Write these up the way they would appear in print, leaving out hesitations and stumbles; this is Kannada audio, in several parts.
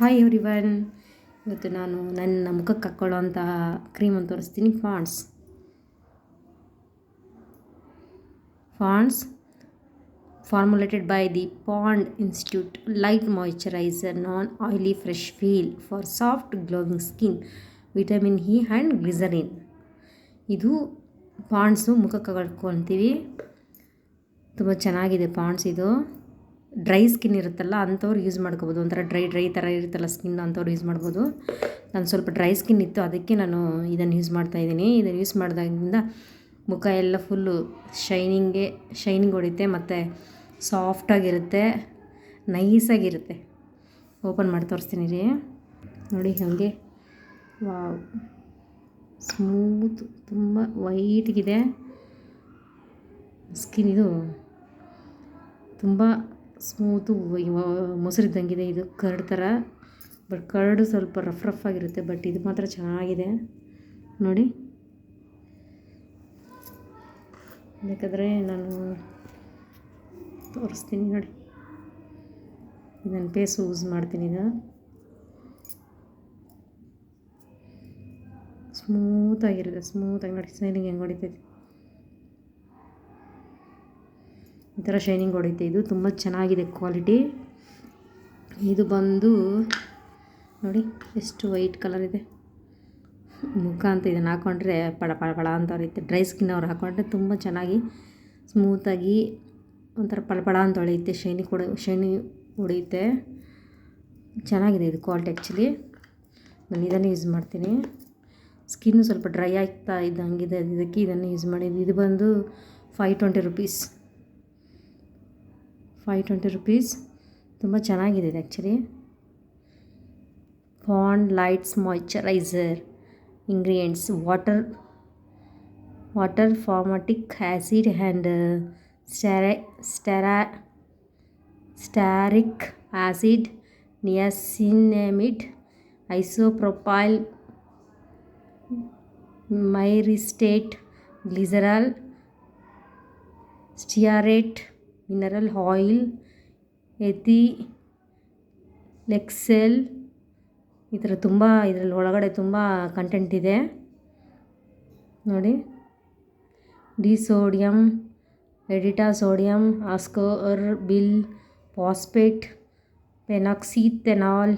Hi everyone. ಇವತ್ತು ನಾನು ನನ್ನ ಮುಖಕ್ಕೆ ಹಾಕ್ಕೊಳ್ಳೋಂತಹ ಕ್ರೀಮನ್ನು ತೋರಿಸ್ತೀನಿ. Pond's formulated by the Pond Institute, light moisturizer, non-oily, fresh feel for soft glowing skin, vitamin E and glycerin. ಇದು ಪಾಂಡ್ಸು ಮುಖಕ್ಕೆ ಹಾಕ್ಕೊಳ್ತೀವಿ. ತುಂಬ ಚೆನ್ನಾಗಿದೆ ಪಾಂಡ್ಸ್. ಇದು ಡ್ರೈ ಸ್ಕಿನ್ ಇರುತ್ತಲ್ಲ ಅಂಥವ್ರು ಯೂಸ್ ಮಾಡ್ಕೋಬೋದು. ಒಂಥರ ಡ್ರೈ ಥರ ಇರುತ್ತಲ್ಲ ಸ್ಕಿನ್ ಅಂಥವ್ರು ಯೂಸ್ ಮಾಡ್ಬೋದು. ನಾನು ಸ್ವಲ್ಪ ಡ್ರೈ ಸ್ಕಿನ್ ಇತ್ತು, ಅದಕ್ಕೆ ನಾನು ಇದನ್ನು ಯೂಸ್ ಮಾಡ್ತಾಯಿದ್ದೀನಿ. ಇದನ್ನು ಯೂಸ್ ಮಾಡಿದಾಗಿಂದ ಮುಖ ಎಲ್ಲ ಫುಲ್ಲು ಶೈನಿಂಗ್ ಹೊಡಿತೆ ಮತ್ತು ಸಾಫ್ಟಾಗಿರುತ್ತೆ, ನೈಸಾಗಿರುತ್ತೆ. ಓಪನ್ ಮಾಡಿ ತೋರಿಸ್ತೀನಿ ರೀ. ನೋಡಿ ಹಾಗೆ ವಾವ್, ಸ್ಮೂತ್, ತುಂಬ ವೈಟ್ಗಿದೆ ಸ್ಕಿನ್. ಇದು ತುಂಬ ಸ್ಮೂತು, ಮೊಸರಿದ್ದಂಗಿದೆ. ಇದು ಕರ್ಡ್ ಥರ, ಬಟ್ ಕರ್ಡು ಸ್ವಲ್ಪ ರಫ್ ಆಗಿರುತ್ತೆ. ಬಟ್ ಇದು ಮಾತ್ರ ಚೆನ್ನಾಗಿದೆ ನೋಡಿ. ಬೇಕಾದರೆ ನಾನು ತೋರಿಸ್ತೀನಿ ನೋಡಿ. ಇದನ್ನು ಫೇಸ್ ಯೂಸ್ ಮಾಡ್ತೀನಿ. ಈಗ ಸ್ಮೂತಾಗಿ ನೋಡಿ. ಶೈನಿಂಗ್ ಹೆಂಗೆ ಹೊಡಿತೈತೆ, ಈ ಥರ ಶೈನಿಂಗ್ ಹೊಡಿತೆ. ಇದು ತುಂಬ ಚೆನ್ನಾಗಿದೆ ಕ್ವಾಲಿಟಿ. ಇದು ಬಂದು ನೋಡಿ ಎಷ್ಟು ವೈಟ್ ಕಲರ್ ಇದೆ ಮುಖ ಅಂತ. ಇದನ್ನು ಹಾಕ್ಕೊಂಡ್ರೆ ಪಳ ಅಂತ ಹೊಳೆಯುತ್ತೆ. ಡ್ರೈ ಸ್ಕಿನ್ ಅವ್ರು ಹಾಕ್ಕೊಂಡ್ರೆ ತುಂಬ ಚೆನ್ನಾಗಿ ಸ್ಮೂತಾಗಿ ಒಂಥರ ಪಳ ಅಂತ ಹೊಳೆಯುತ್ತೆ. ಶೈನಿ ಹೊಡೆಯುತ್ತೆ. ಚೆನ್ನಾಗಿದೆ ಇದು ಕ್ವಾಲಿಟಿ. ಆ್ಯಕ್ಚುಲಿ ನಾನು ಇದನ್ನು ಯೂಸ್ ಮಾಡ್ತೀನಿ. ಸ್ಕಿನ್ನು ಸ್ವಲ್ಪ ಡ್ರೈ ಆಗ್ತಾ ಇದ್ದಂಗಿದೆ, ಇದಕ್ಕೆ ಇದನ್ನು ಯೂಸ್ ಮಾಡಿದ್ದು. ಇದು ಬಂದು 520 ರುಪೀಸ್. ತುಂಬ ಚೆನ್ನಾಗಿದೆ ಇದು actually. Pond's light moisturiser. Ingredients: water palmitic acid and stearic acid, niacinamide, isopropyl, myristate, glycerol, stearate, mineral oil, ethylhexyl. ಈ ಥರ ತುಂಬ ಇದರಲ್ಲಿ ಒಳಗಡೆ ತುಂಬ ಕಂಟೆಂಟ್ ಇದೆ ನೋಡಿ. Disodium, EDTA sodium, ascorbyl, phosphate, phenoxyethanol,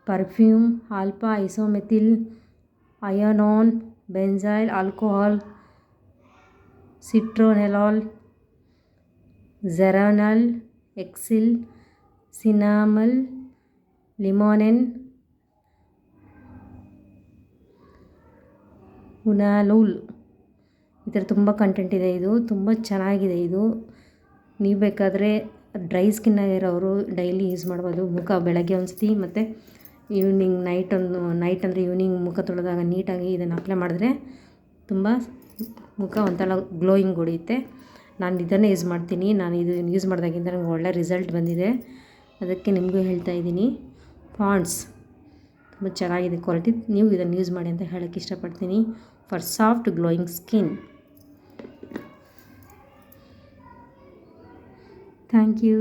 perfume, alpha isomethyl, ionone, benzyl alcohol, citronellol, geraniol, hexyl, cinnamal, limonene, linalool. ಈ ಥರ ತುಂಬ ಕಂಟೆಂಟ್ ಇದೆ. ಇದು ತುಂಬ ಚೆನ್ನಾಗಿದೆ. ಇದು ನೀವು ಬೇಕಾದರೆ ಡ್ರೈ ಸ್ಕಿನ್ ಆಗಿರೋರು ಡೈಲಿ ಯೂಸ್ ಮಾಡ್ಬೋದು. ಮುಖ ಬೆಳಗ್ಗೆ ಒಂದ್ಸತಿ ಮತ್ತು ಈವ್ನಿಂಗ್ ನೈಟ್ ಅಂದರೆ ಈವ್ನಿಂಗ್ ಮುಖ ತೊಳೆದಾಗ ನೀಟಾಗಿ ಇದನ್ನು ಅಪ್ಲೈ ಮಾಡಿದ್ರೆ ತುಂಬ ಮುಖ ಒಂಥರ ಗ್ಲೋಯಿಂಗ್ ಹೊಡೆಯುತ್ತೆ. ನಾನು ಇದನ್ನೇ ಯೂಸ್ ಮಾಡ್ತೀನಿ. ನಾನು ಇದು ಯೂಸ್ ಮಾಡಿದಾಗಿಂದ ನನಗೆ ಒಳ್ಳೆ ರಿಸಲ್ಟ್ ಬಂದಿದೆ. ಅದಕ್ಕೆ ನಿಮಗೂ ಹೇಳ್ತಾ ಇದ್ದೀನಿ. ಪಾಂಡ್ಸ್ ತುಂಬ ಚೆನ್ನಾಗಿದೆ ಕ್ವಾಲಿಟಿ. ನೀವು ಇದನ್ನು ಯೂಸ್ ಮಾಡಿ ಅಂತ ಹೇಳೋಕ್ಕೆ ಇಷ್ಟಪಡ್ತೀನಿ. For soft glowing skin. Thank you.